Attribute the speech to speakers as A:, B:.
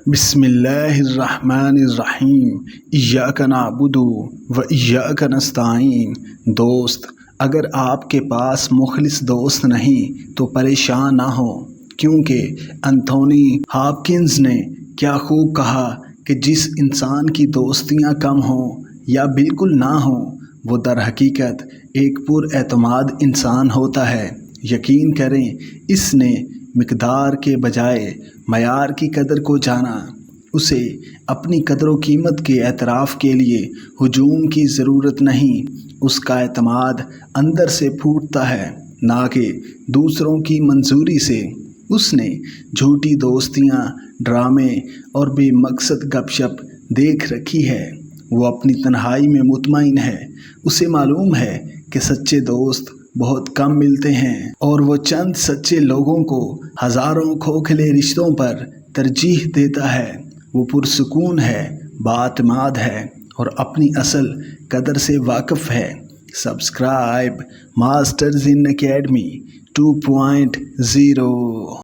A: بسم اللہ الرحمن الرحیم ایاک نعبد و ایاک نستعین۔ دوست، اگر آپ کے پاس مخلص دوست نہیں تو پریشان نہ ہو، کیونکہ انتھونی ہاپکنز نے کیا خوب کہا کہ جس انسان کی دوستیاں کم ہوں یا بالکل نہ ہوں وہ در حقیقت ایک پر اعتماد انسان ہوتا ہے۔ یقین کریں، اس نے مقدار کے بجائے معیار کی قدر کو جانا۔ اسے اپنی قدر و قیمت کے اعتراف کے لیے ہجوم کی ضرورت نہیں، اس کا اعتماد اندر سے پھوٹتا ہے، نہ کہ دوسروں کی منظوری سے۔ اس نے جھوٹی دوستیاں، ڈرامے اور بے مقصد گپ شپ دیکھ رکھی ہے۔ وہ اپنی تنہائی میں مطمئن ہے۔ اسے معلوم ہے کہ سچے دوست بہت کم ملتے ہیں، اور وہ چند سچے لوگوں کو ہزاروں کھوکھلے رشتوں پر ترجیح دیتا ہے۔ وہ پرسکون ہے، بااعتماد ہے اور اپنی اصل قدر سے واقف ہے۔ Subscribe masters in academy 2.0۔